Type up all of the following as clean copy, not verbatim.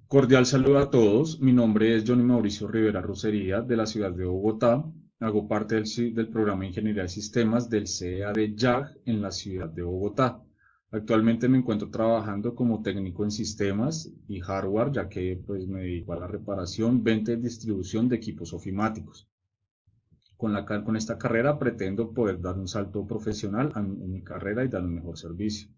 Cordial saludo a todos. Mi nombre es Johnny Mauricio Rivera Rucería de la ciudad de Bogotá. Hago parte del programa de Ingeniería de Sistemas del CEA de YAG en la ciudad de Bogotá. Actualmente me encuentro trabajando como técnico en sistemas y hardware, ya que pues, me dedico a la reparación, venta y distribución de equipos ofimáticos. Con esta carrera pretendo poder dar un salto profesional en mi carrera y dar un mejor servicio.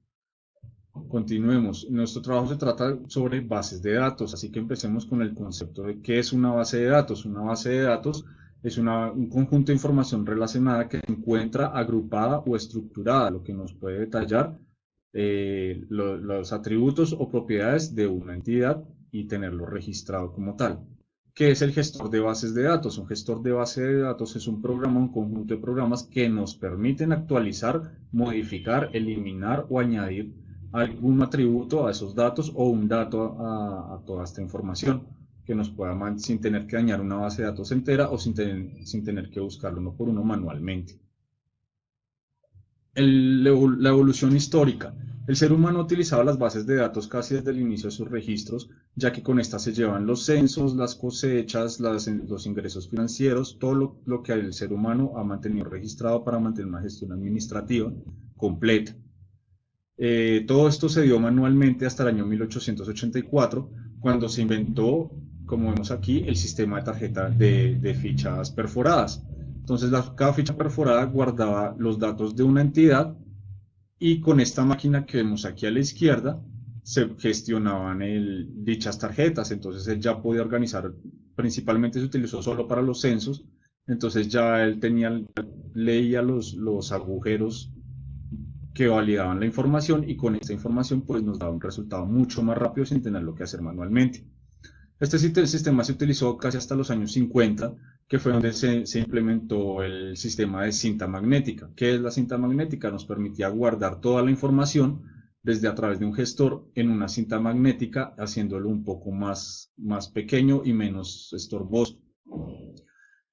Continuemos. Nuestro trabajo se trata sobre bases de datos, así que empecemos con el concepto de qué es una base de datos. Una base de datos es un conjunto de información relacionada que se encuentra agrupada o estructurada, lo que nos puede detallar los atributos o propiedades de una entidad y tenerlo registrado como tal. ¿Qué es el gestor de bases de datos? Un gestor de base de datos es un programa, un conjunto de programas que nos permiten actualizar, modificar, eliminar o añadir algún atributo a esos datos o un dato a toda esta información que nos pueda sin tener que dañar una base de datos entera o sin tener que buscarlo uno por uno manualmente. La evolución histórica. El ser humano utilizaba las bases de datos casi desde el inicio de sus registros, ya que con estas se llevan los censos, las cosechas, los ingresos financieros, todo lo que el ser humano ha mantenido registrado para mantener una gestión administrativa completa. Todo esto se dio manualmente hasta el año 1884, cuando se inventó, como vemos aquí, el sistema de tarjeta de fichas perforadas. Entonces, cada ficha perforada guardaba los datos de una entidad y con esta máquina que vemos aquí a la izquierda se gestionaban dichas tarjetas. Entonces, él ya podía organizar, principalmente se utilizó solo para los censos, entonces ya él leía los agujeros que validaban la información y con esta información pues nos daba un resultado mucho más rápido sin tenerlo que hacer manualmente. Este sistema se utilizó casi hasta los años 50, que fue donde se implementó el sistema de cinta magnética. ¿Qué es la cinta magnética? Nos permitía guardar toda la información desde a través de un gestor en una cinta magnética, haciéndolo un poco más pequeño y menos estorboso.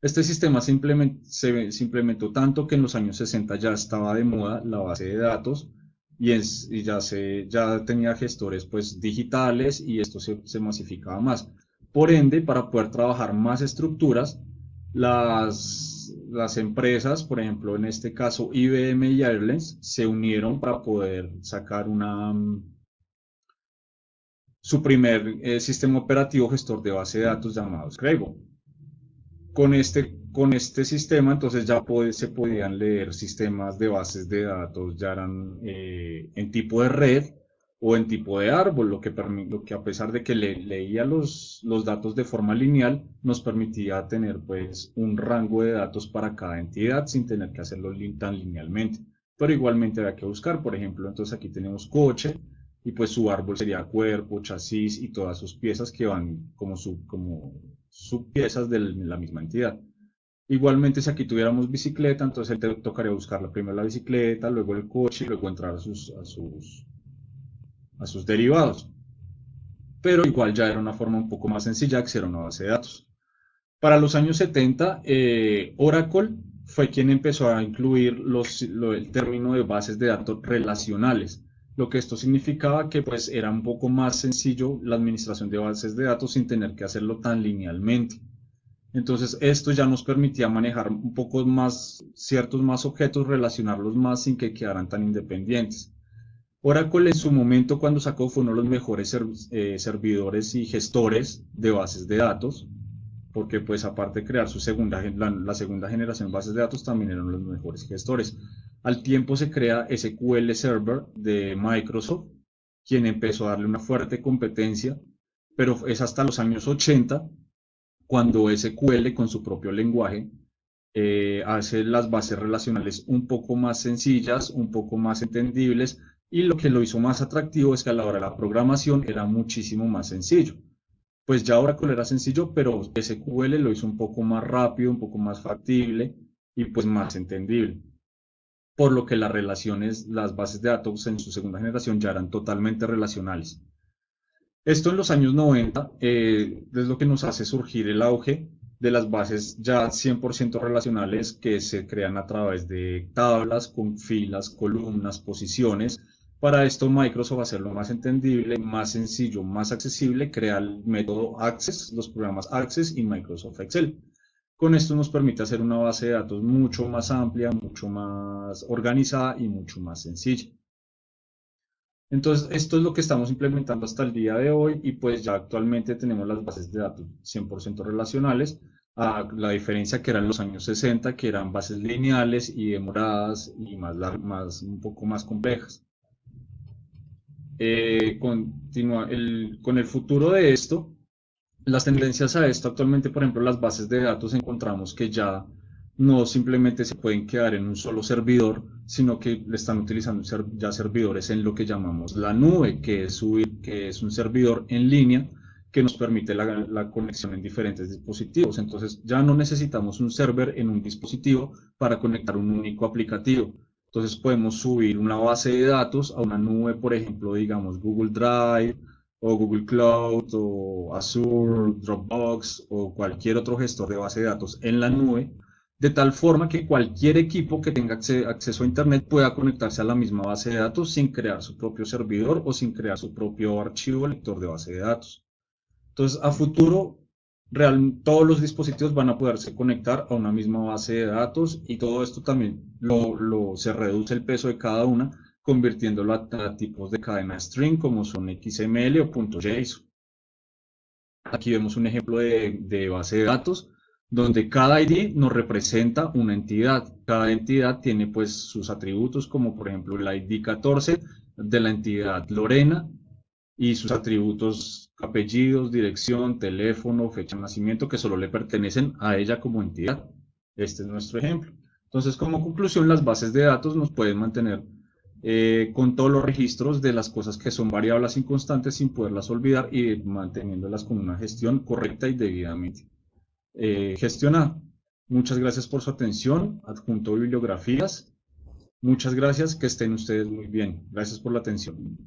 Este sistema se implementó tanto que en los años 60 ya estaba de moda la base de datos y ya tenía gestores pues, digitales y esto se masificaba más. Por ende, para poder trabajar más estructuras, las empresas, por ejemplo, en este caso IBM y Airlines, se unieron para poder sacar su primer sistema operativo gestor de base de datos llamado Scrabble. Con este sistema, entonces ya se podían leer sistemas de bases de datos, ya eran en tipo de red o en tipo de árbol, lo que a pesar de que leía los datos de forma lineal, nos permitía tener pues un rango de datos para cada entidad sin tener que hacerlo tan linealmente. Pero igualmente había que buscar, por ejemplo, entonces aquí tenemos coche y pues su árbol sería cuerpo, chasis y todas sus piezas que van como subpiezas de la misma entidad. Igualmente, si aquí tuviéramos bicicleta, entonces te tocaría buscar primero la bicicleta, luego el coche y luego entrar a sus derivados. Pero igual ya era una forma un poco más sencilla de acceder a una base de datos. Para los años 70, Oracle fue quien empezó a incluir el término de bases de datos relacionales, lo que esto significaba que pues era un poco más sencillo la administración de bases de datos sin tener que hacerlo tan linealmente. Entonces esto ya nos permitía manejar un poco más ciertos más objetos, relacionarlos más sin que quedaran tan independientes. Oracle en su momento cuando sacó fue uno de los mejores servidores y gestores de bases de datos, porque pues aparte de crear la segunda generación de bases de datos también eran los mejores gestores. Al tiempo se crea SQL Server de Microsoft, quien empezó a darle una fuerte competencia, pero es hasta los años 80 cuando SQL con su propio lenguaje hace las bases relacionales un poco más sencillas, un poco más entendibles, y lo que lo hizo más atractivo es que a la hora de la programación era muchísimo más sencillo. Pues ya Oracle era sencillo, pero SQL lo hizo un poco más rápido, un poco más factible y pues más entendible. Por lo que las bases de datos en su segunda generación ya eran totalmente relacionales. Esto en los años 90 es lo que nos hace surgir el auge de las bases ya 100% relacionales que se crean a través de tablas con filas, columnas, posiciones. Para esto, Microsoft, hacerlo más entendible, más sencillo, más accesible, crea el método Access, los programas Access y Microsoft Excel. Con esto nos permite hacer una base de datos mucho más amplia, mucho más organizada y mucho más sencilla. Entonces, esto es lo que estamos implementando hasta el día de hoy y pues ya actualmente tenemos las bases de datos 100% relacionales, a la diferencia que eran los años 60, que eran bases lineales y demoradas y un poco más complejas. Con el futuro de esto, las tendencias a esto actualmente, por ejemplo, las bases de datos encontramos que ya no simplemente se pueden quedar en un solo servidor, sino que le están utilizando ya servidores en lo que llamamos la nube, que es un servidor en línea que nos permite la conexión en diferentes dispositivos. Entonces ya no necesitamos un server en un dispositivo para conectar un único aplicativo. Entonces podemos subir una base de datos a una nube, por ejemplo, digamos Google Drive o Google Cloud o Azure, Dropbox o cualquier otro gestor de base de datos en la nube, de tal forma que cualquier equipo que tenga acceso a Internet pueda conectarse a la misma base de datos sin crear su propio servidor o sin crear su propio archivo lector de base de datos. Entonces, a futuro, todos los dispositivos van a poderse conectar a una misma base de datos y todo esto también se reduce el peso de cada una, convirtiéndolo a tipos de cadena string como son XML o .json. Aquí vemos un ejemplo de base de datos donde cada ID nos representa una entidad. Cada entidad tiene pues sus atributos como por ejemplo el ID 14 de la entidad Lorena y sus atributos, apellidos, dirección, teléfono, fecha de nacimiento, que solo le pertenecen a ella como entidad. Este es nuestro ejemplo. Entonces, como conclusión, las bases de datos nos pueden mantener con todos los registros de las cosas que son variables inconstantes sin poderlas olvidar y manteniéndolas con una gestión correcta y debidamente gestionada. Muchas gracias por su atención. Adjunto bibliografías. Muchas gracias. Que estén ustedes muy bien. Gracias por la atención.